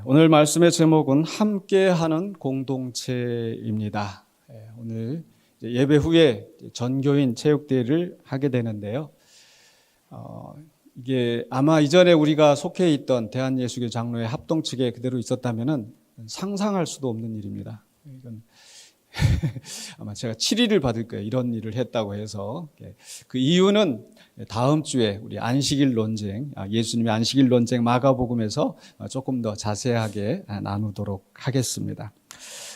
오늘 말씀의 제목은 함께하는 공동체입니다. 오늘 예배 후에 전교인 체육대회를 하게 되는데요. 이게 아마 이전에 우리가 속해 있던 대한예수교 장로회 합동 측에 그대로 있었다면 상상할 수도 없는 일입니다. 이건 아마 제가 7위를 받을 거예요. 이런 일을 했다고 해서. 그 이유는 다음 주에 우리 안식일 논쟁, 예수님의 안식일 논쟁 마가복음에서 조금 더 자세하게 나누도록 하겠습니다.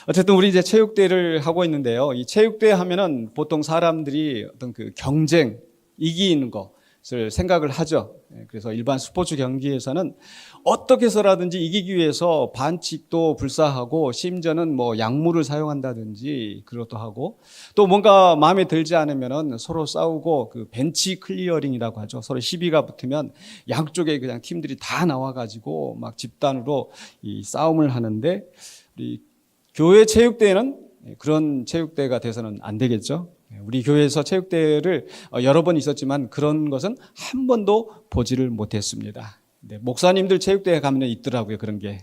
어쨌든 우리 이제 체육대회를 하고 있는데요. 이 체육대회 하면은 보통 사람들이 어떤 그 경쟁, 이기는 것을 생각을 하죠. 그래서 일반 스포츠 경기에서는 어떻게 해서라든지 이기기 위해서 반칙도 불사하고 심지어는 뭐 약물을 사용한다든지 그것도 하고 또 뭔가 마음에 들지 않으면은 서로 싸우고 그 벤치 클리어링이라고 하죠. 서로 시비가 붙으면 양쪽에 그냥 팀들이 다 나와가지고 막 집단으로 이 싸움을 하는데 우리 교회 체육대회는 그런 체육대회가 돼서는 안 되겠죠. 우리 교회에서 체육대회를 여러 번 있었지만 그런 것은 한 번도 보지를 못했습니다. 목사님들 체육대회 가면 있더라고요, 그런 게.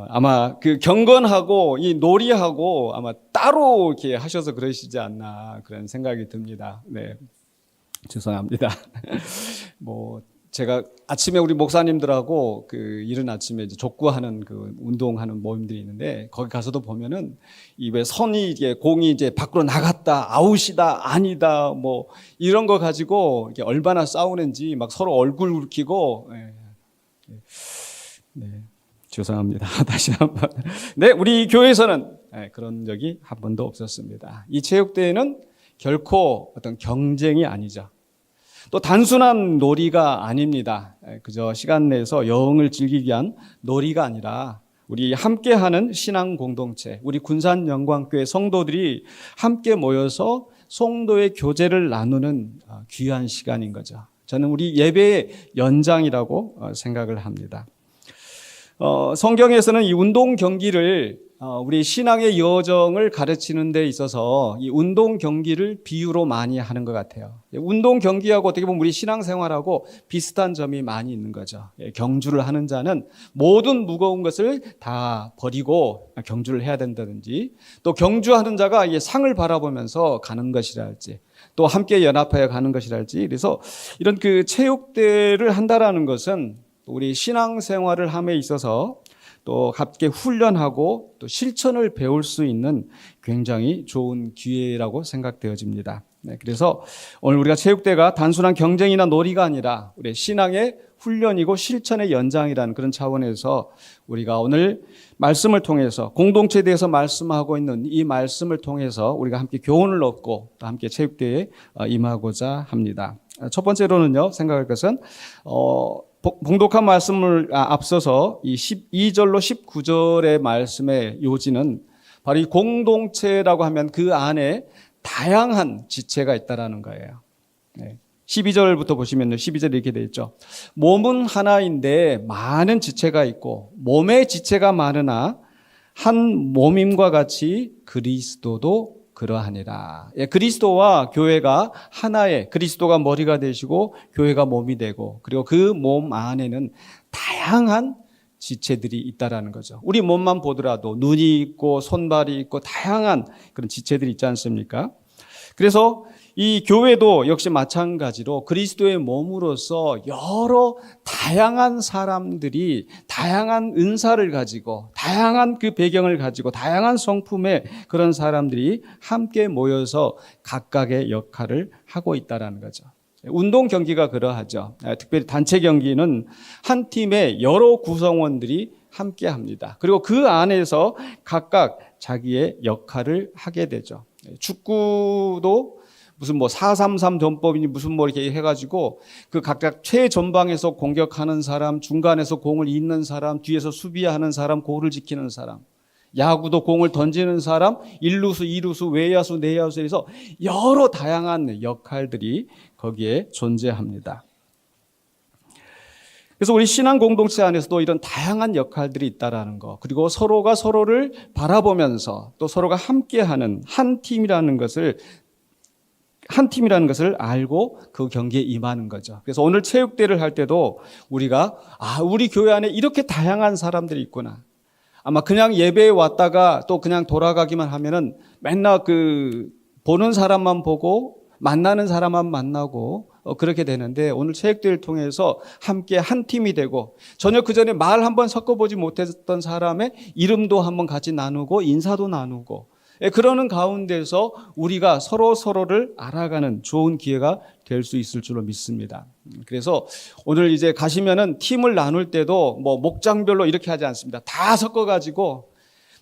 아마 그 경건하고 이 놀이하고 아마 따로 이렇게 하셔서 그러시지 않나 그런 생각이 듭니다. 네. 죄송합니다. 제가 아침에 우리 목사님들하고 그 이른 아침에 이제 족구하는 그 운동하는 모임들이 있는데 거기 가서도 보면은 이 왜 선이 이게 공이 이제 밖으로 나갔다, 아웃이다, 아니다, 뭐 이런 거 가지고 이게 얼마나 싸우는지 막 서로 얼굴 붉히고. 네. 죄송합니다. 다시 한번. 네, 우리 교회에서는 그런 적이 한 번도 없었습니다. 이 체육대회는 결코 어떤 경쟁이 아니죠. 또 단순한 놀이가 아닙니다. 그저 시간 내서 여흥을 즐기기 위한 놀이가 아니라 우리 함께하는 신앙 공동체, 우리 군산영광교회 성도들이 함께 모여서 성도의 교제를 나누는 귀한 시간인 거죠. 저는 우리 예배의 연장이라고 생각을 합니다. 성경에서는 이 운동 경기를 우리 신앙의 여정을 가르치는 데 있어서 이 운동 경기를 비유로 많이 하는 것 같아요. 운동 경기하고 어떻게 보면 우리 신앙생활하고 비슷한 점이 많이 있는 거죠. 경주를 하는 자는 모든 무거운 것을 다 버리고 경주를 해야 된다든지 또 경주하는 자가 상을 바라보면서 가는 것이랄지 또 함께 연합하여 가는 것이랄지 그래서 이런 그 체육대회를 한다라는 것은 우리 신앙생활을 함에 있어서 또 함께 훈련하고 또 실천을 배울 수 있는 굉장히 좋은 기회라고 생각되어집니다. 그래서 오늘 우리가 체육대회가 단순한 경쟁이나 놀이가 아니라 우리 신앙의 훈련이고 실천의 연장이라는 그런 차원에서 우리가 오늘 말씀을 통해서 공동체에 대해서 말씀하고 있는 이 말씀을 통해서 우리가 함께 교훈을 얻고 또 함께 체육대회에 임하고자 합니다. 첫 번째로는요, 생각할 것은 봉독한 말씀을 앞서서 이 12절로 19절의 말씀의 요지는 바로 이 공동체라고 하면 그 안에 다양한 지체가 있다라는 거예요. 12절부터 보시면요. 12절에 이렇게 되어 있죠. 몸은 하나인데 많은 지체가 있고 몸의 지체가 많으나 한 몸임과 같이 그리스도도 그러하니라. 그리스도와 교회가 하나의 그리스도가 머리가 되시고 교회가 몸이 되고 그리고 그 몸 안에는 다양한 지체들이 있다라는 거죠. 우리 몸만 보더라도 눈이 있고 손발이 있고 다양한 그런 지체들이 있지 않습니까? 그래서 이 교회도 역시 마찬가지로 그리스도의 몸으로서 여러 다양한 사람들이 다양한 은사를 가지고 다양한 그 배경을 가지고 다양한 성품의 그런 사람들이 함께 모여서 각각의 역할을 하고 있다는 거죠. 운동 경기가 그러하죠. 특별히 단체 경기는 한 팀의 여러 구성원들이 함께 합니다. 그리고 그 안에서 각각 자기의 역할을 하게 되죠. 축구도 무슨 4-3-3 전법이니 무슨 이렇게 해가지고 그 각각 최전방에서 공격하는 사람, 중간에서 공을 잇는 사람, 뒤에서 수비하는 사람, 골을 지키는 사람. 야구도 공을 던지는 사람, 1루수, 2루수, 외야수, 내야수에서 여러 다양한 역할들이 거기에 존재합니다. 그래서 우리 신앙 공동체 안에서도 이런 다양한 역할들이 있다라는 거, 그리고 서로가 서로를 바라보면서 또 서로가 함께하는 한 팀이라는 것을 한 팀이라는 것을 알고 그 경기에 임하는 거죠. 그래서 오늘 체육대회를 할 때도 우리가 우리 교회 안에 이렇게 다양한 사람들이 있구나. 아마 그냥 예배에 왔다가 또 그냥 돌아가기만 하면은 맨날 보는 사람만 보고 만나는 사람만 만나고 그렇게 되는데, 오늘 체육대회를 통해서 함께 한 팀이 되고 전혀 그전에 말 한번 섞어보지 못했던 사람의 이름도 한번 같이 나누고 인사도 나누고, 그러는 가운데서 우리가 서로를 알아가는 좋은 기회가 될 수 있을 줄로 믿습니다. 그래서 오늘 이제 가시면은 팀을 나눌 때도 목장별로 이렇게 하지 않습니다. 다 섞어가지고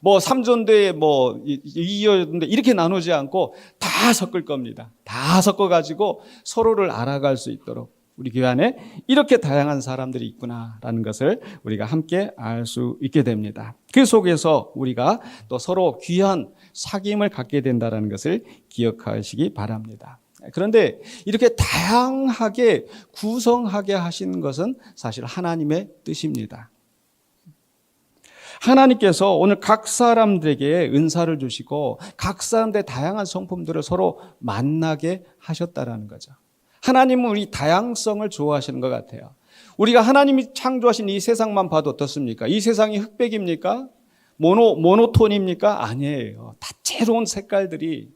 3전대 2여전대 이렇게 나누지 않고 다 섞을 겁니다. 다 섞어가지고 서로를 알아갈 수 있도록 우리 교회 안에 이렇게 다양한 사람들이 있구나라는 것을 우리가 함께 알 수 있게 됩니다. 그 속에서 우리가 또 서로 귀한 사귐을 갖게 된다는 것을 기억하시기 바랍니다. 그런데 이렇게 다양하게 구성하게 하신 것은 사실 하나님의 뜻입니다. 하나님께서 오늘 각 사람들에게 은사를 주시고 각 사람들의 다양한 성품들을 서로 만나게 하셨다라는 거죠. 하나님은 우리 다양성을 좋아하시는 것 같아요. 우리가 하나님이 창조하신 이 세상만 봐도 어떻습니까? 이 세상이 흑백입니까? 모노톤입니까? 아니에요. 다채로운 색깔들이,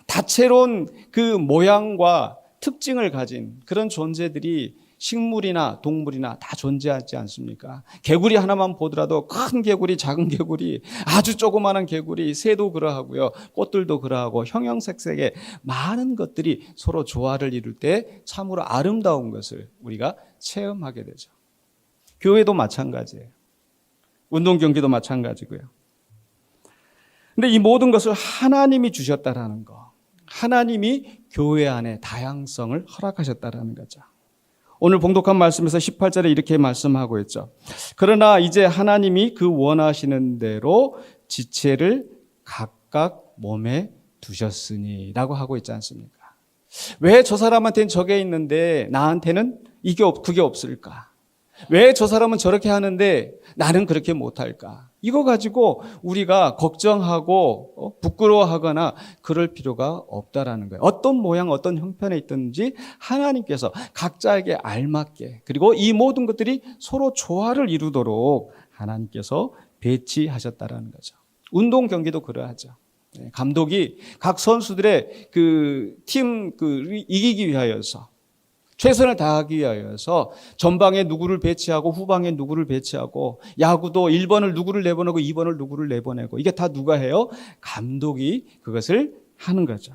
다채로운 그 모양과 특징을 가진 그런 존재들이 식물이나 동물이나 다 존재하지 않습니까? 개구리 하나만 보더라도 큰 개구리, 작은 개구리, 아주 조그마한 개구리, 새도 그러하고요, 꽃들도 그러하고 형형색색의 많은 것들이 서로 조화를 이룰 때 참으로 아름다운 것을 우리가 체험하게 되죠. 교회도 마찬가지예요. 운동 경기도 마찬가지고요. 근데 이 모든 것을 하나님이 주셨다라는 거, 하나님이 교회 안에 다양성을 허락하셨다라는 거죠. 오늘 봉독한 말씀에서 18절에 이렇게 말씀하고 있죠. 그러나 이제 하나님이 그 원하시는 대로 지체를 각각 몸에 두셨으니 라고 하고 있지 않습니까? 왜 저 사람한테는 저게 있는데 나한테는 그게 없을까? 왜 저 사람은 저렇게 하는데 나는 그렇게 못할까? 이거 가지고 우리가 걱정하고 부끄러워하거나 그럴 필요가 없다라는 거예요. 어떤 모양, 어떤 형편에 있든지 하나님께서 각자에게 알맞게, 그리고 이 모든 것들이 서로 조화를 이루도록 하나님께서 배치하셨다라는 거죠. 운동 경기도 그러하죠. 감독이 각 선수들의 팀 이기기 위하여서, 최선을 다하기 위하여서 전방에 누구를 배치하고 후방에 누구를 배치하고, 야구도 1번을 누구를 내보내고 2번을 누구를 내보내고, 이게 다 누가 해요? 감독이 그것을 하는 거죠.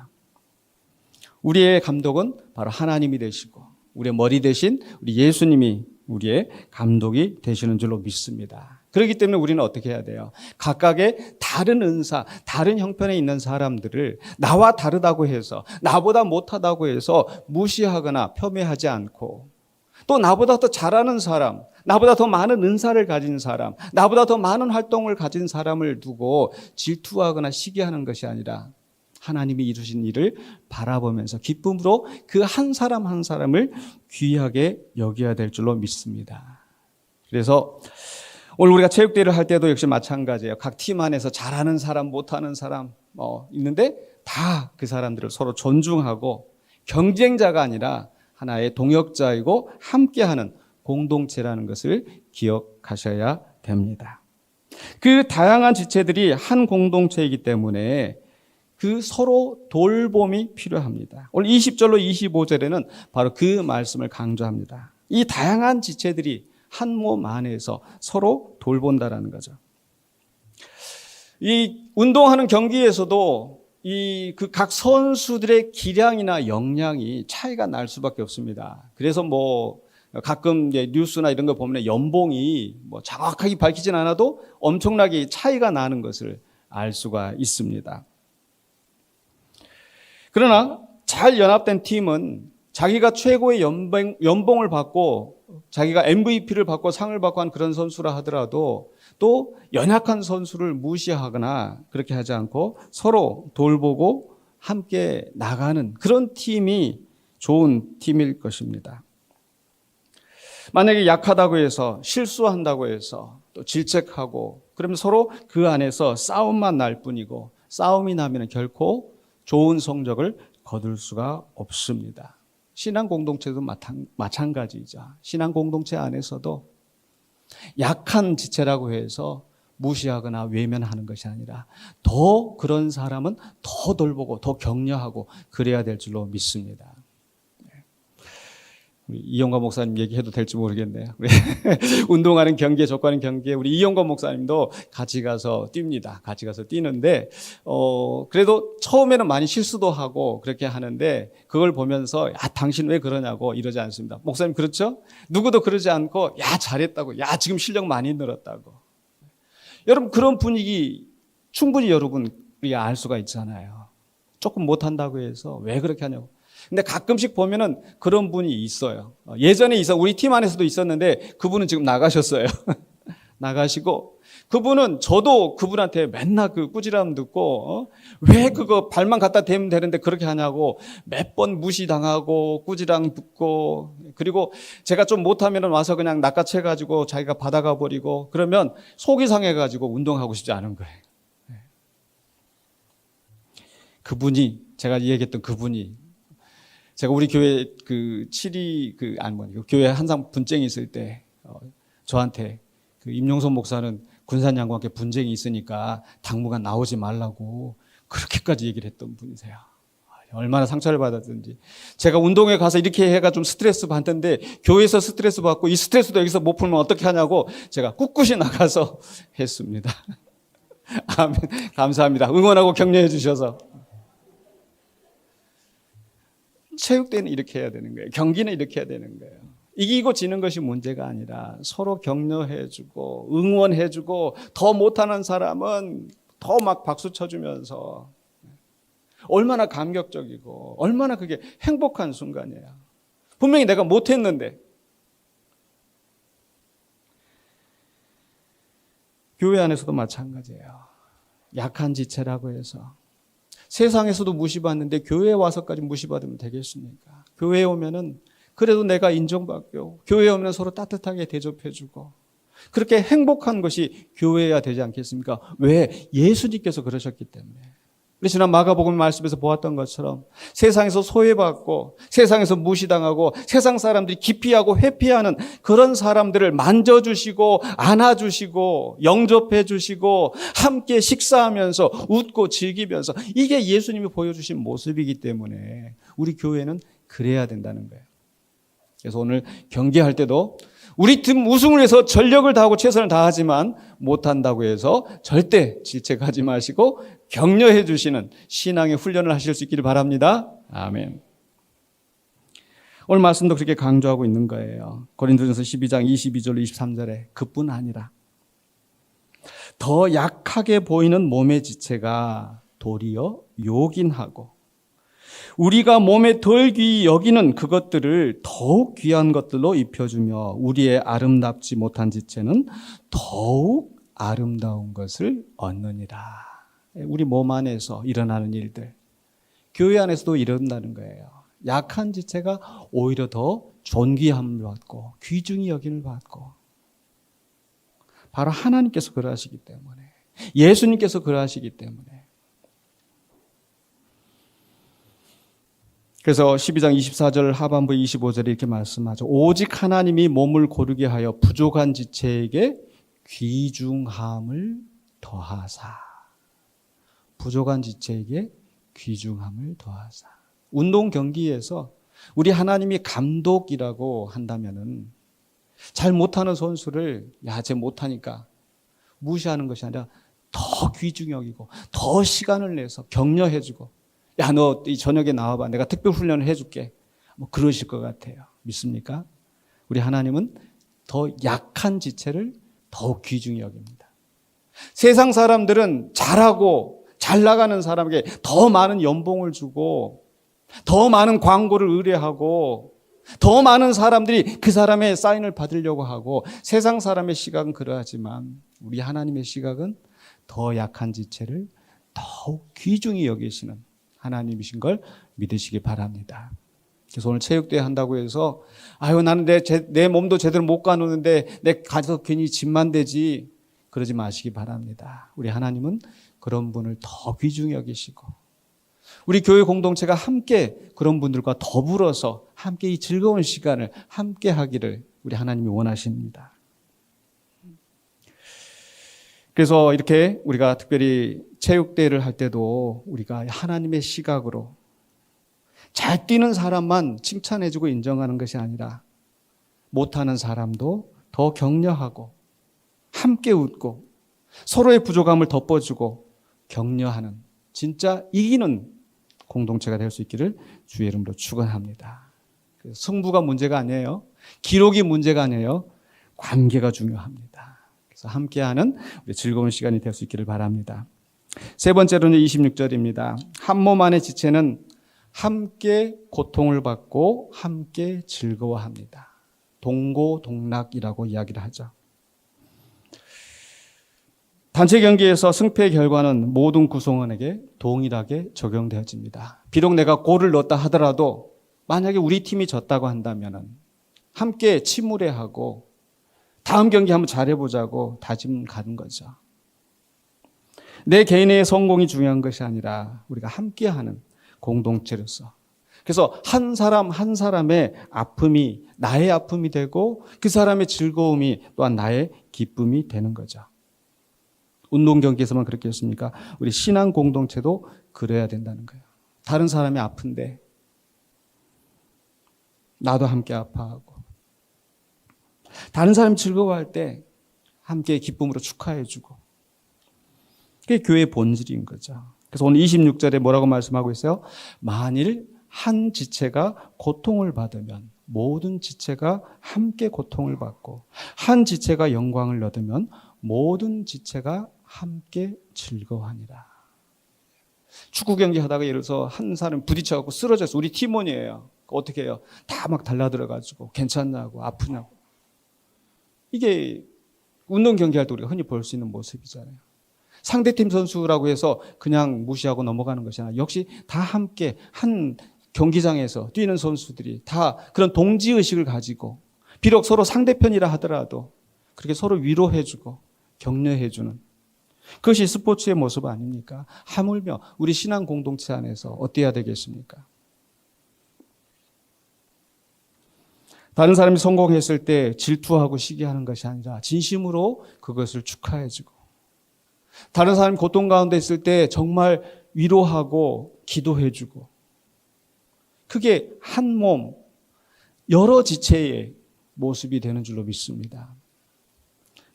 우리의 감독은 바로 하나님이 되시고 우리의 머리 대신 우리 예수님이 우리의 감독이 되시는 줄로 믿습니다. 그렇기 때문에 우리는 어떻게 해야 돼요? 각각의 다른 은사, 다른 형편에 있는 사람들을 나와 다르다고 해서, 나보다 못하다고 해서 무시하거나 폄훼하지 않고, 또 나보다 더 잘하는 사람, 나보다 더 많은 은사를 가진 사람, 나보다 더 많은 활동을 가진 사람을 두고 질투하거나 시기하는 것이 아니라 하나님이 이루신 일을 바라보면서 기쁨으로 그 한 사람 한 사람을 귀하게 여겨야 될 줄로 믿습니다. 그래서 오늘 우리가 체육대회를 할 때도 역시 마찬가지예요. 각 팀 안에서 잘하는 사람, 못하는 사람 있는데 다 그 사람들을 서로 존중하고 경쟁자가 아니라 하나의 동역자이고 함께하는 공동체라는 것을 기억하셔야 됩니다. 그 다양한 지체들이 한 공동체이기 때문에 그 서로 돌봄이 필요합니다. 오늘 20절로 25절에는 바로 그 말씀을 강조합니다. 이 다양한 지체들이 한 몸 안에서 서로 돌본다라는 거죠. 이 운동하는 경기에서도 그 각 선수들의 기량이나 역량이 차이가 날 수밖에 없습니다. 그래서 가끔 이제 뉴스나 이런 거 보면 연봉이 정확하게 밝히진 않아도 엄청나게 차이가 나는 것을 알 수가 있습니다. 그러나 잘 연합된 팀은 자기가 최고의 연봉을 받고 자기가 MVP를 받고 상을 받고 한 그런 선수라 하더라도 또 연약한 선수를 무시하거나 그렇게 하지 않고 서로 돌보고 함께 나가는 그런 팀이 좋은 팀일 것입니다. 만약에 약하다고 해서 실수한다고 해서 또 질책하고 그러면 서로 그 안에서 싸움만 날 뿐이고 싸움이 나면 결코 좋은 성적을 거둘 수가 없습니다. 신앙 공동체도 마찬가지죠. 신앙 공동체 안에서도 약한 지체라고 해서 무시하거나 외면하는 것이 아니라 더 그런 사람은 더 돌보고 더 격려하고 그래야 될 줄로 믿습니다. 우리 이용관 목사님 얘기해도 될지 모르겠네요. 운동하는 경기에, 족구하는 경기에 우리 이용관 목사님도 같이 가서 뜁니다. 같이 가서 뛰는데 그래도 처음에는 많이 실수도 하고 그렇게 하는데 그걸 보면서 야 당신 왜 그러냐고 이러지 않습니다. 목사님 그렇죠? 누구도 그러지 않고 야 잘했다고, 야 지금 실력 많이 늘었다고. 여러분 그런 분위기 충분히 여러분 우리가 알 수가 있잖아요. 조금 못한다고 해서 왜 그렇게 하냐고. 근데 가끔씩 보면은 그런 분이 있어요. 예전에 우리 팀 안에서도 있었는데 그분은 지금 나가셨어요. 나가시고 그분은 저도 그분한테 맨날 그 꾸지람 듣고 왜 그거 발만 갖다 대면 되는데 그렇게 하냐고 몇 번 무시당하고 꾸지람 듣고 그리고 제가 좀 못하면 와서 그냥 낚아채가지고 자기가 받아가 버리고 그러면 속이 상해가지고 운동하고 싶지 않은 거예요. 그분이 제가 얘기했던 그분이 제가 우리 교회 그 교회 항상 분쟁이 있을 때 저한테 그 임용선 목사는 군산양과 분쟁이 있으니까 당분간 나오지 말라고 그렇게까지 얘기를 했던 분이세요. 얼마나 상처를 받았든지. 제가 운동회 가서 이렇게 해가 좀 스트레스 받는데 교회에서 스트레스 받고 이 스트레스도 여기서 못 풀면 어떻게 하냐고 제가 꿋꿋이 나가서 했습니다. 아멘. 감사합니다. 응원하고 격려해 주셔서. 체육대회는 이렇게 해야 되는 거예요. 경기는 이렇게 해야 되는 거예요. 이기고 지는 것이 문제가 아니라 서로 격려해주고 응원해주고 더 못하는 사람은 더 막 박수 쳐주면서 얼마나 감격적이고 얼마나 그게 행복한 순간이에요. 분명히 내가 못했는데. 교회 안에서도 마찬가지예요. 약한 지체라고 해서 세상에서도 무시받는데 교회에 와서까지 무시받으면 되겠습니까? 교회에 오면은 그래도 내가 인정받고 교회에 오면 서로 따뜻하게 대접해주고 그렇게 행복한 것이 교회여야 되지 않겠습니까? 왜? 예수님께서 그러셨기 때문에. 우리 지난 마가복음 말씀에서 보았던 것처럼 세상에서 소외받고 세상에서 무시당하고 세상 사람들이 기피하고 회피하는 그런 사람들을 만져주시고 안아주시고 영접해주시고 함께 식사하면서 웃고 즐기면서 이게 예수님이 보여주신 모습이기 때문에 우리 교회는 그래야 된다는 거예요. 그래서 오늘 경기할 때도 우리 팀 우승을 위해서 전력을 다하고 최선을 다하지만 못한다고 해서 절대 질책하지 마시고 격려해 주시는 신앙의 훈련을 하실 수 있기를 바랍니다. 아멘. 오늘 말씀도 그렇게 강조하고 있는 거예요. 고린도전서 12장 22절 23절에 그뿐 아니라 더 약하게 보이는 몸의 지체가 도리어 요긴하고 우리가 몸에 덜 귀히 여기는 그것들을 더욱 귀한 것들로 입혀주며 우리의 아름답지 못한 지체는 더욱 아름다운 것을 얻느니라. 우리 몸 안에서 일어나는 일들, 교회 안에서도 이런다는 거예요. 약한 지체가 오히려 더 존귀함을 받고 귀중히 여김을 받고 바로 하나님께서 그러하시기 때문에 예수님께서 그러하시기 때문에 그래서 12장 24절 하반부 25절에 이렇게 말씀하죠. 오직 하나님이 몸을 고르게 하여 부족한 지체에게 귀중함을 더하사. 부족한 지체에게 귀중함을 더하사. 운동 경기에서 우리 하나님이 감독이라고 한다면은 잘 못하는 선수를 쟤 못하니까 무시하는 것이 아니라 더 귀중히 여기고 더 시간을 내서 격려해주고 너 이 저녁에 나와봐. 내가 특별 훈련을 해줄게. 뭐 그러실 것 같아요. 믿습니까? 우리 하나님은 더 약한 지체를 더욱 귀중히 여깁니다. 세상 사람들은 잘하고 잘 나가는 사람에게 더 많은 연봉을 주고 더 많은 광고를 의뢰하고 더 많은 사람들이 그 사람의 사인을 받으려고 하고 세상 사람의 시각은 그러하지만 우리 하나님의 시각은 더 약한 지체를 더욱 귀중히 여기시는 하나님이신 걸 믿으시기 바랍니다. 그래서 오늘 체육대회 한다고 해서 나는 내 몸도 제대로 못 가누는데 내 가서 괜히 짐만 되지 그러지 마시기 바랍니다. 우리 하나님은 그런 분을 더 귀중히 여기시고 우리 교회 공동체가 함께 그런 분들과 더불어서 함께 이 즐거운 시간을 함께 하기를 우리 하나님이 원하십니다. 그래서 이렇게 우리가 특별히 체육대회를 할 때도 우리가 하나님의 시각으로 잘 뛰는 사람만 칭찬해주고 인정하는 것이 아니라 못하는 사람도 더 격려하고 함께 웃고 서로의 부족함을 덮어주고 격려하는 진짜 이기는 공동체가 될 수 있기를 주의 이름으로 축원합니다. 승부가 문제가 아니에요. 기록이 문제가 아니에요. 관계가 중요합니다. 그래서 함께하는 우리 즐거운 시간이 될 수 있기를 바랍니다. 세 번째로는 26절입니다. 한 몸 안의 지체는 함께 고통을 받고 함께 즐거워합니다. 동고동락이라고 이야기를 하죠. 단체 경기에서 승패의 결과는 모든 구성원에게 동일하게 적용되어집니다. 비록 내가 골을 넣었다 하더라도 만약에 우리 팀이 졌다고 한다면 함께 침울해하고 다음 경기 한번 잘해보자고 다짐 가는 거죠. 내 개인의 성공이 중요한 것이 아니라 우리가 함께하는 공동체로서, 그래서 한 사람 한 사람의 아픔이 나의 아픔이 되고 그 사람의 즐거움이 또한 나의 기쁨이 되는 거죠. 운동 경기에서만 그렇게 했습니까? 우리 신앙 공동체도 그래야 된다는 거예요. 다른 사람이 아픈데 나도 함께 아파하고, 다른 사람이 즐거워할 때 함께 기쁨으로 축하해주고, 그게 교회의 본질인 거죠. 그래서 오늘 26절에 뭐라고 말씀하고 있어요? 만일 한 지체가 고통을 받으면 모든 지체가 함께 고통을 받고, 한 지체가 영광을 얻으면 모든 지체가 함께 즐거워하니라. 축구 경기 하다가 예를 들어서 한 사람 부딪혀갖고 쓰러졌어. 우리 팀원이에요. 어떻게 해요? 다 막 달라들어가지고 괜찮냐고 아프냐고. 이게 운동 경기할 때 우리가 흔히 볼 수 있는 모습이잖아요. 상대팀 선수라고 해서 그냥 무시하고 넘어가는 것이 아니라 역시 다 함께 한 경기장에서 뛰는 선수들이 다 그런 동지의식을 가지고 비록 서로 상대편이라 하더라도 그렇게 서로 위로해주고 격려해주는 그것이 스포츠의 모습 아닙니까? 하물며 우리 신앙 공동체 안에서 어때야 되겠습니까? 다른 사람이 성공했을 때 질투하고 시기하는 것이 아니라 진심으로 그것을 축하해주고, 다른 사람이 고통 가운데 있을 때 정말 위로하고 기도해주고, 그게 한 몸 여러 지체의 모습이 되는 줄로 믿습니다.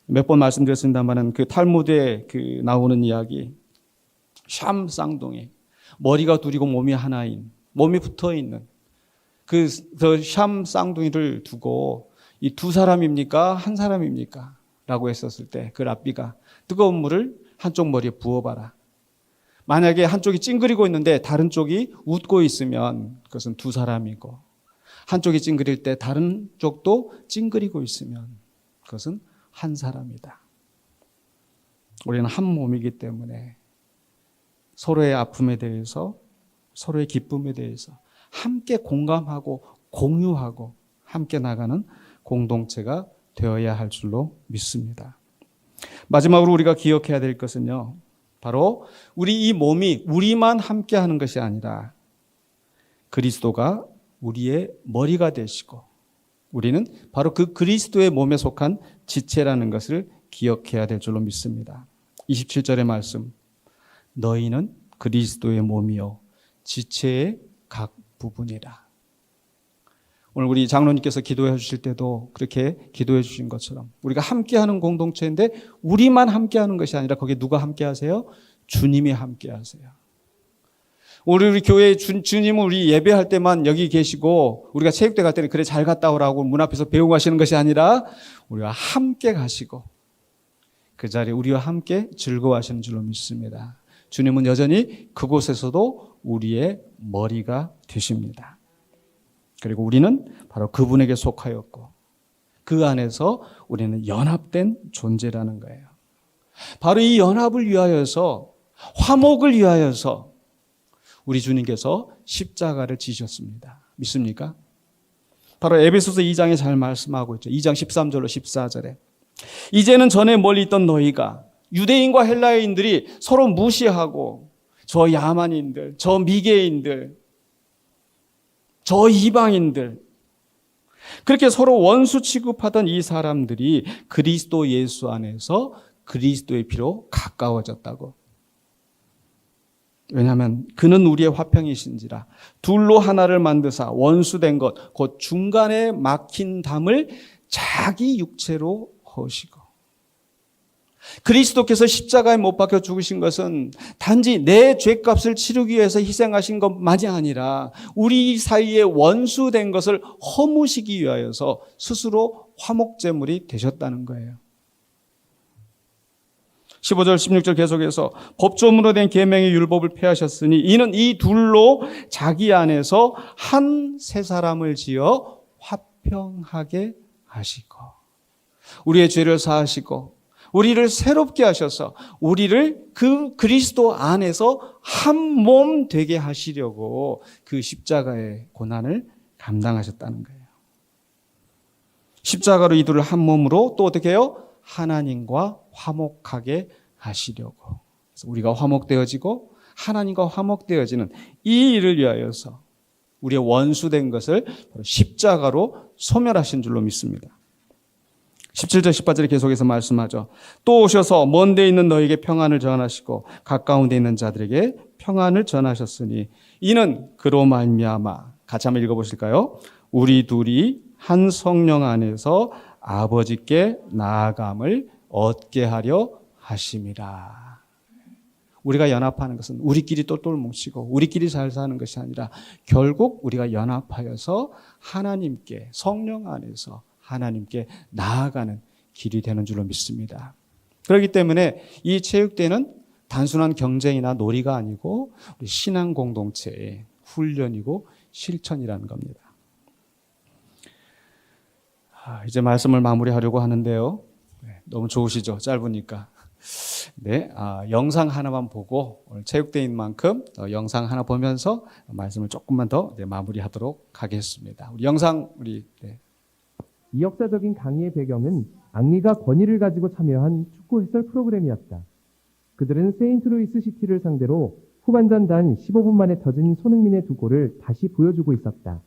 몇 번 말씀드렸습니다만 그 탈무드에 나오는 이야기, 샴 쌍둥이, 머리가 둘이고 몸이 하나인, 몸이 붙어 있는 그 샴 쌍둥이를 두고 이 두 사람입니까? 한 사람입니까? 라고 했었을 때 그 랍비가 뜨거운 물을 한쪽 머리에 부어봐라. 만약에 한쪽이 찡그리고 있는데 다른 쪽이 웃고 있으면 그것은 두 사람이고, 한쪽이 찡그릴 때 다른 쪽도 찡그리고 있으면 그것은 한 사람이다. 우리는 한 몸이기 때문에 서로의 아픔에 대해서, 서로의 기쁨에 대해서 함께 공감하고 공유하고 함께 나가는 공동체가 되어야 할 줄로 믿습니다. 마지막으로 우리가 기억해야 될 것은요, 바로 우리 이 몸이 우리만 함께 하는 것이 아니라 그리스도가 우리의 머리가 되시고 우리는 바로 그 그리스도의 몸에 속한 지체라는 것을 기억해야 될 줄로 믿습니다. 27절의 말씀, 너희는 그리스도의 몸이요 지체의 각 부분이라. 오늘 우리 장로님께서 기도해 주실 때도 그렇게 기도해 주신 것처럼 우리가 함께하는 공동체인데 우리만 함께하는 것이 아니라 거기에 누가 함께하세요? 주님이 함께하세요. 우리 교회 주님은 우리 예배할 때만 여기 계시고 우리가 체육대 갈 때는 그래 잘 갔다 오라고 문 앞에서 배우고 가시는 것이 아니라 우리와 함께 가시고 그 자리에 우리와 함께 즐거워하시는 줄로 믿습니다. 주님은 여전히 그곳에서도 우리의 머리가 되십니다. 그리고 우리는 바로 그분에게 속하였고 그 안에서 우리는 연합된 존재라는 거예요. 바로 이 연합을 위하여서, 화목을 위하여서 우리 주님께서 십자가를 지셨습니다. 믿습니까? 바로 에베소서 2장에 잘 말씀하고 있죠. 2장 13절로 14절에 이제는 전에 멀리 있던 너희가, 유대인과 헬라인들이 서로 무시하고 저 야만인들, 저 미개인들, 저 이방인들, 그렇게 서로 원수 취급하던 이 사람들이 그리스도 예수 안에서 그리스도의 피로 가까워졌다고. 왜냐하면 그는 우리의 화평이신지라 둘로 하나를 만드사 원수된 것 곧 중간에 막힌 담을 자기 육체로 허시고. 그리스도께서 십자가에 못 박혀 죽으신 것은 단지 내 죄값을 치르기 위해서 희생하신 것만이 아니라 우리 사이에 원수된 것을 허무시기 위하여서 스스로 화목제물이 되셨다는 거예요. 15절 16절 계속해서 법조문으로 된 계명의 율법을 폐하셨으니 이는 이 둘로 자기 안에서 한 새 사람을 지어 화평하게 하시고 우리의 죄를 사하시고 우리를 새롭게 하셔서 우리를 그 그리스도 안에서 한 몸 되게 하시려고 그 십자가의 고난을 감당하셨다는 거예요. 십자가로 이 둘을 한 몸으로 또 어떻게 해요? 하나님과 화목하게 하시려고. 그래서 우리가 화목되어지고 하나님과 화목되어지는 이 일을 위하여서 우리의 원수된 것을 십자가로 소멸하신 줄로 믿습니다. 17절 18절에 계속해서 말씀하죠. 또 오셔서 먼 데 있는 너에게 평안을 전하시고 가까운 데 있는 자들에게 평안을 전하셨으니 이는 그로 말미암아 같이 한번 읽어보실까요? 우리 둘이 한 성령 안에서 아버지께 나아감을 얻게 하려 하심이라. 우리가 연합하는 것은 우리끼리 똘똘 뭉치고 우리끼리 잘 사는 것이 아니라 결국 우리가 연합하여서 하나님께 성령 안에서 하나님께 나아가는 길이 되는 줄로 믿습니다. 그렇기 때문에 이 체육대회는 단순한 경쟁이나 놀이가 아니고 우리 신앙 공동체의 훈련이고 실천이라는 겁니다. 이제 말씀을 마무리하려고 하는데요. 너무 좋으시죠? 짧으니까. 네, 영상 하나만 보고 오늘 체육대회인 만큼 영상 하나 보면서 말씀을 조금만 더 마무리하도록 하겠습니다. 우리 영상 이 역사적인 강의의 배경은 앙리가 권위를 가지고 참여한 축구 해설 프로그램이었다. 그들은 세인트루이스 시티를 상대로 후반전 단 15분 만에 터진 손흥민의 두 골을 다시 보여주고 있었다.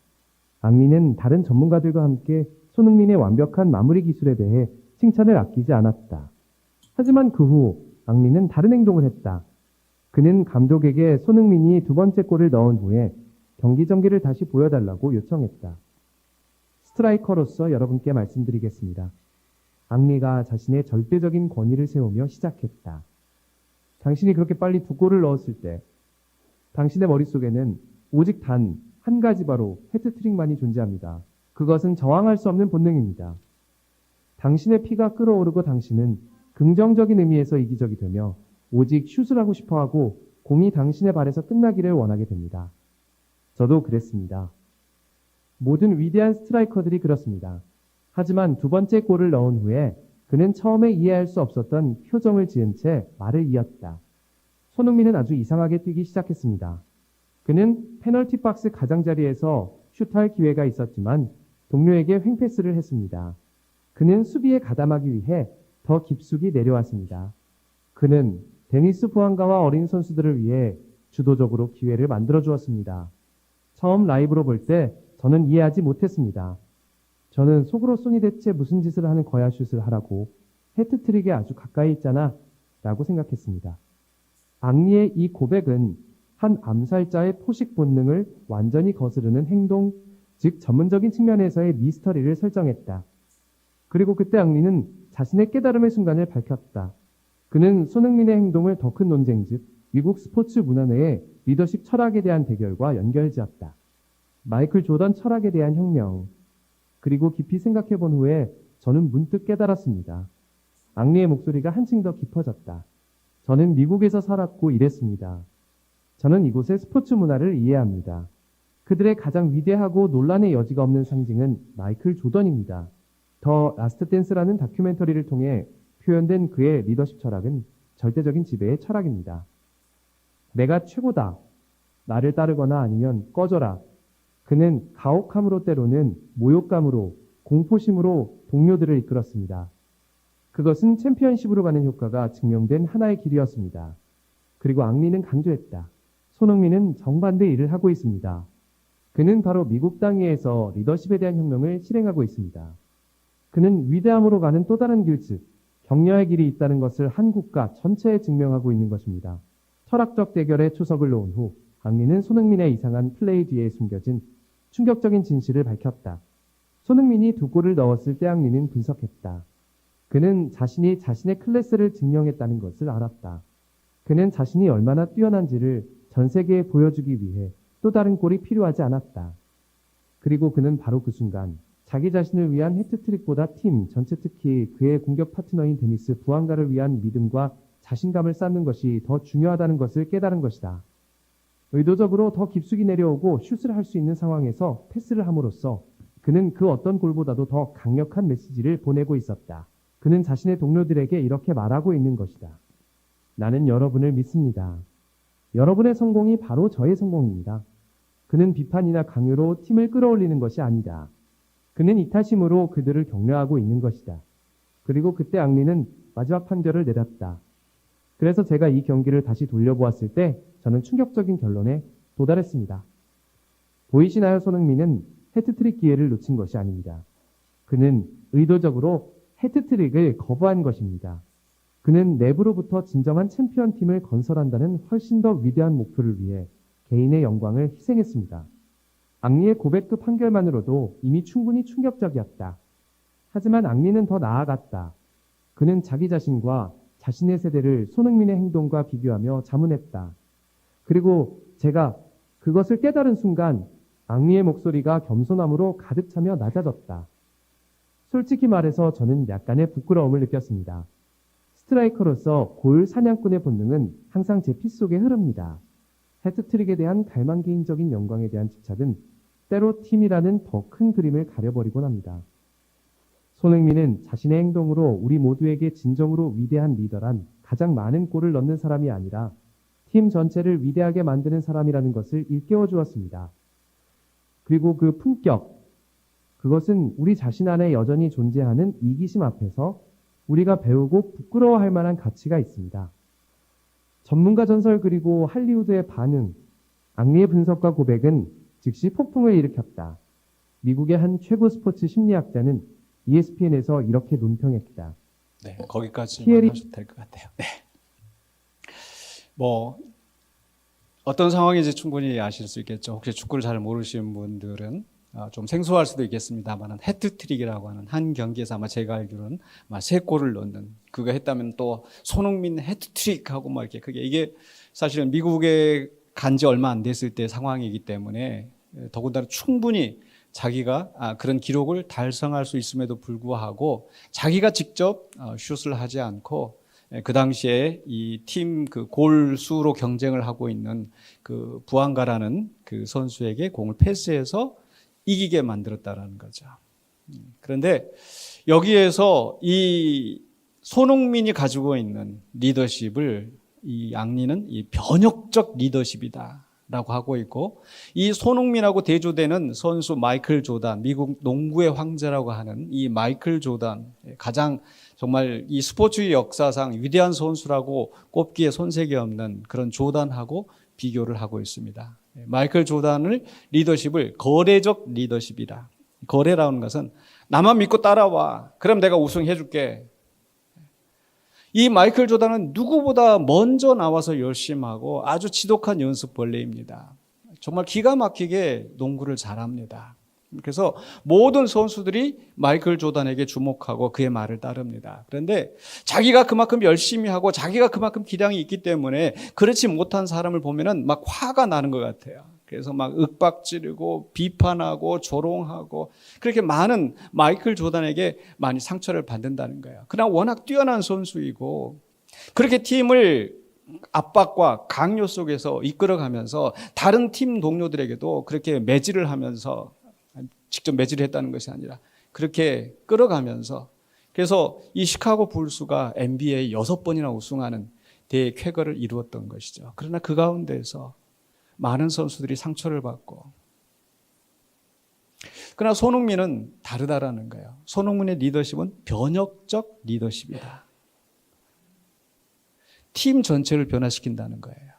앙리는 다른 전문가들과 함께 손흥민의 완벽한 마무리 기술에 대해 칭찬을 아끼지 않았다. 하지만 그 후 앙리는 다른 행동을 했다. 그는 감독에게 손흥민이 두 번째 골을 넣은 후에 경기 전개를 다시 보여달라고 요청했다. 스트라이커로서 여러분께 말씀드리겠습니다. 앙리가 자신의 절대적인 권위를 세우며 시작했다. 당신이 그렇게 빨리 두 골을 넣었을 때 당신의 머릿속에는 오직 단 한 가지 바로 해트트릭만이 존재합니다. 그것은 저항할 수 없는 본능입니다. 당신의 피가 끓어오르고 당신은 긍정적인 의미에서 이기적이 되며 오직 슛을 하고 싶어하고 공이 당신의 발에서 끝나기를 원하게 됩니다. 저도 그랬습니다. 모든 위대한 스트라이커들이 그렇습니다. 하지만 두 번째 골을 넣은 후에 그는 처음에 이해할 수 없었던 표정을 지은 채 말을 이었다. 손흥민은 아주 이상하게 뛰기 시작했습니다. 그는 페널티 박스 가장자리에서 슛할 기회가 있었지만 동료에게 횡패스를 했습니다. 그는 수비에 가담하기 위해 더 깊숙이 내려왔습니다. 그는 데니스 부안가와 어린 선수들을 위해 주도적으로 기회를 만들어 주었습니다. 처음 라이브로 볼 때 저는 이해하지 못했습니다. 저는 속으로 손이 대체 무슨 짓을 하는 거야 슛을 하라고 해트트릭에 아주 가까이 있잖아 라고 생각했습니다. 앙리의 이 고백은 한 암살자의 포식 본능을 완전히 거스르는 행동, 즉 전문적인 측면에서의 미스터리를 설정했다. 그리고 그때 앙리는 자신의 깨달음의 순간을 밝혔다. 그는 손흥민의 행동을 더 큰 논쟁, 즉 미국 스포츠 문화 내의 리더십 철학에 대한 대결과 연결지었다. 마이클 조던 철학에 대한 혁명. 그리고 깊이 생각해 본 후에 저는 문득 깨달았습니다. 앙리의 목소리가 한층 더 깊어졌다. 저는 미국에서 살았고 일했습니다. 저는 이곳의 스포츠 문화를 이해합니다. 그들의 가장 위대하고 논란의 여지가 없는 상징은 마이클 조던입니다. 더 라스트 댄스라는 다큐멘터리를 통해 표현된 그의 리더십 철학은 절대적인 지배의 철학입니다. 내가 최고다. 나를 따르거나 아니면 꺼져라. 그는 가혹함으로 때로는 모욕감으로 공포심으로 동료들을 이끌었습니다. 그것은 챔피언십으로 가는 효과가 증명된 하나의 길이었습니다. 그리고 앙리는 강조했다. 손흥민은 정반대 일을 하고 있습니다. 그는 바로 미국 땅위에서 리더십에 대한 혁명을 실행하고 있습니다. 그는 위대함으로 가는 또 다른 길, 즉 격려의 길이 있다는 것을 한국가 전체에 증명하고 있는 것입니다. 철학적 대결에 초석을 놓은 후 앙리는 손흥민의 이상한 플레이 뒤에 숨겨진 충격적인 진실을 밝혔다. 손흥민이 2골을 넣었을 때 앙리는 분석했다. 그는 자신이 자신의 클래스를 증명했다는 것을 알았다. 그는 자신이 얼마나 뛰어난지를 전 세계에 보여주기 위해 또 다른 골이 필요하지 않았다. 그리고 그는 바로 그 순간 자기 자신을 위한 해트트릭보다 팀 전체, 특히 그의 공격 파트너인 데니스 부안가를 위한 믿음과 자신감을 쌓는 것이 더 중요하다는 것을 깨달은 것이다. 의도적으로 더 깊숙이 내려오고 슛을 할 수 있는 상황에서 패스를 함으로써 그는 그 어떤 골보다도 더 강력한 메시지를 보내고 있었다. 그는 자신의 동료들에게 이렇게 말하고 있는 것이다. 나는 여러분을 믿습니다. 여러분의 성공이 바로 저의 성공입니다. 그는 비판이나 강요로 팀을 끌어올리는 것이 아니다. 그는 이타심으로 그들을 격려하고 있는 것이다. 그리고 그때 앙리는 마지막 판결을 내렸다. 그래서 제가 이 경기를 다시 돌려보았을 때 저는 충격적인 결론에 도달했습니다. 보이시나요? 손흥민은 해트트릭 기회를 놓친 것이 아닙니다. 그는 의도적으로 해트트릭을 거부한 것입니다. 그는 내부로부터 진정한 챔피언 팀을 건설한다는 훨씬 더 위대한 목표를 위해 개인의 영광을 희생했습니다. 앙리의 고백급 판결만으로도 이미 충분히 충격적이었다. 하지만 앙리는 더 나아갔다. 그는 자기 자신과 자신의 세대를 손흥민의 행동과 비교하며 자문했다. 그리고 제가 그것을 깨달은 순간 앙리의 목소리가 겸손함으로 가득 차며 낮아졌다. 솔직히 말해서 저는 약간의 부끄러움을 느꼈습니다. 스트라이커로서 골 사냥꾼의 본능은 항상 제 피 속에 흐릅니다. 해트트릭에 대한 갈망개인적인 영광에 대한 집착은 때로 팀이라는 더 큰 그림을 가려버리곤 합니다. 손흥민은 자신의 행동으로 우리 모두에게 진정으로 위대한 리더란 가장 많은 골을 넣는 사람이 아니라 팀 전체를 위대하게 만드는 사람이라는 것을 일깨워 주었습니다. 그리고 그 품격, 그것은 우리 자신 안에 여전히 존재하는 이기심 앞에서 우리가 배우고 부끄러워할 만한 가치가 있습니다. 전문가 전설 그리고 할리우드의 반응, 앙리의 분석과 고백은 즉시 폭풍을 일으켰다. 미국의 한 최고 스포츠 심리학자는 ESPN에서 이렇게 논평했다. 네, 거기까지만 피에리- 하셔도 될 것 같아요. 네. 뭐 어떤 상황인지 충분히 아실 수 있겠죠. 혹시 축구를 잘 모르시는 분들은 좀 생소할 수도 있겠습니다만 해트트릭이라고 하는 한 경기에서 아마 제가 알기로는 아마 3골을 넣는, 그거 했다면 또 손흥민 해트트릭하고 막 이렇게 이게 사실은 미국에 간 지 얼마 안 됐을 때 상황이기 때문에 더군다나 충분히 자기가 그런 기록을 달성할 수 있음에도 불구하고 자기가 직접 슛을 하지 않고 그 당시에 이 팀 그 골 수로 경쟁을 하고 있는 그 부안가라는 그 선수에게 공을 패스해서 이기게 만들었다라는 거죠. 그런데 여기에서 이 손흥민이 가지고 있는 리더십을 이 앙리는 이 변혁적 리더십이다라고 하고 있고, 이 손흥민하고 대조되는 선수 마이클 조단, 미국 농구의 황제라고 하는 이 마이클 조단, 가장 정말 이 스포츠 역사상 위대한 선수라고 꼽기에 손색이 없는 그런 조단하고 비교를 하고 있습니다. 마이클 조단을 리더십을 거래적 리더십이다. 거래라는 것은 나만 믿고 따라와. 그럼 내가 우승해 줄게. 이 마이클 조단은 누구보다 먼저 나와서 열심히 하고 아주 지독한 연습벌레입니다. 정말 기가 막히게 농구를 잘합니다. 그래서 모든 선수들이 마이클 조단에게 주목하고 그의 말을 따릅니다. 그런데 자기가 그만큼 열심히 하고 자기가 그만큼 기량이 있기 때문에 그렇지 못한 사람을 보면은 막 화가 나는 것 같아요. 그래서 막 윽박지르고 비판하고 조롱하고 그렇게 많은 마이클 조단에게 많이 상처를 받는다는 거예요. 그러나 워낙 뛰어난 선수이고 그렇게 팀을 압박과 강요 속에서 이끌어가면서 다른 팀 동료들에게도 그렇게 매질을 하면서, 직접 매질을 했다는 것이 아니라 그렇게 끌어가면서, 그래서 이 시카고 불스가 NBA 6번이나 우승하는 대쾌거를 이루었던 것이죠. 그러나 그 가운데서 많은 선수들이 상처를 받고, 그러나 손흥민은 다르다라는 거예요. 손흥민의 리더십은 변혁적 리더십이다. 팀 전체를 변화시킨다는 거예요.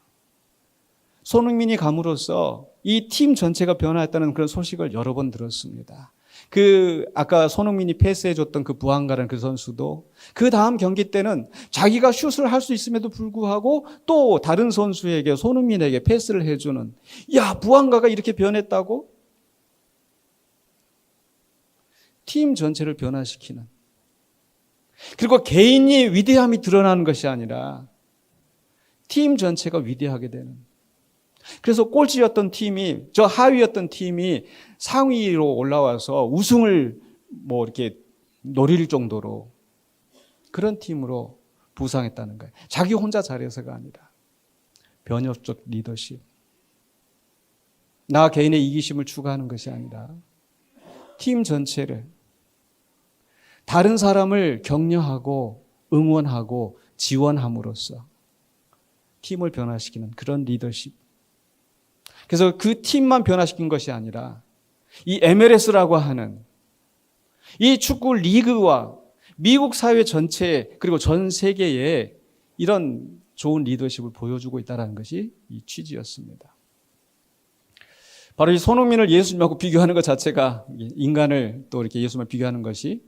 손흥민이 감으로써 이 팀 전체가 변화했다는 그런 소식을 여러 번 들었습니다. 아까 손흥민이 패스해줬던 그 부한가라는 그 선수도 그 다음 경기 때는 자기가 슛을 할 수 있음에도 불구하고 또 다른 선수에게, 손흥민에게 패스를 해주는, 야, 부한가가 이렇게 변했다고? 팀 전체를 변화시키는. 그리고 개인이 위대함이 드러나는 것이 아니라 팀 전체가 위대하게 되는. 그래서 꼴찌였던 팀이, 저 하위였던 팀이 상위로 올라와서 우승을 이렇게 노릴 정도로 그런 팀으로 부상했다는 거예요. 자기 혼자 잘해서가 아니라 변혁적 리더십. 나 개인의 이기심을 추구하는 것이 아니라 팀 전체를, 다른 사람을 격려하고 응원하고 지원함으로써 팀을 변화시키는 그런 리더십. 그래서 그 팀만 변화시킨 것이 아니라 이 MLS라고 하는 이 축구 리그와 미국 사회 전체 그리고 전 세계에 이런 좋은 리더십을 보여주고 있다는 것이 이 취지였습니다. 바로 이 손흥민을 예수님하고 비교하는 것 자체가, 인간을 또 이렇게 예수님과 비교하는 것이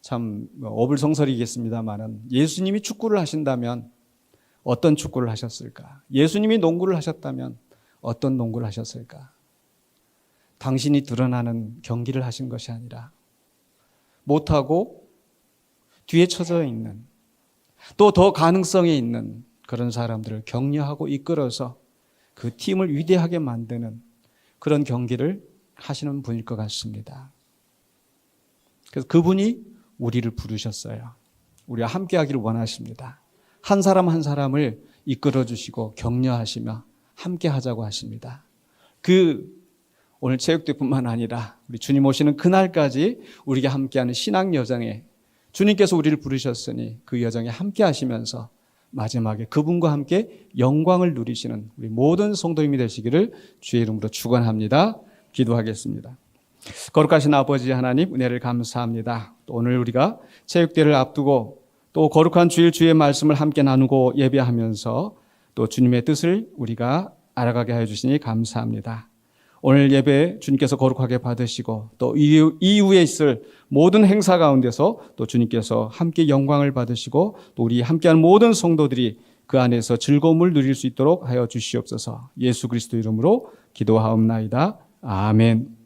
참 어불성설이겠습니다만은, 예수님이 축구를 하신다면 어떤 축구를 하셨을까? 예수님이 농구를 하셨다면 어떤 농구를 하셨을까? 당신이 드러나는 경기를 하신 것이 아니라 못하고 뒤에 처져 있는, 또 더 가능성이 있는 그런 사람들을 격려하고 이끌어서 그 팀을 위대하게 만드는 그런 경기를 하시는 분일 것 같습니다. 그래서 그분이 우리를 부르셨어요. 우리와 함께 하기를 원하십니다. 한 사람 한 사람을 이끌어 주시고 격려하시며 함께 하자고 하십니다. 오늘 체육대뿐만 아니라 우리 주님 오시는 그날까지 우리에게 함께하는 신앙 여정에 주님께서 우리를 부르셨으니 그 여정에 함께 하시면서 마지막에 그분과 함께 영광을 누리시는 우리 모든 성도님이 되시기를 주의 이름으로 축원합니다. 기도하겠습니다. 거룩하신 아버지 하나님, 은혜를 감사합니다. 또 오늘 우리가 체육대를 앞두고 또 거룩한 주일 주의 말씀을 함께 나누고 예배하면서 또 주님의 뜻을 우리가 알아가게 하여 주시니 감사합니다. 오늘 예배 주님께서 거룩하게 받으시고 또 이후에 있을 모든 행사 가운데서 또 주님께서 함께 영광을 받으시고 또 우리 함께하는 모든 성도들이 그 안에서 즐거움을 누릴 수 있도록 하여 주시옵소서. 예수 그리스도 이름으로 기도하옵나이다. 아멘.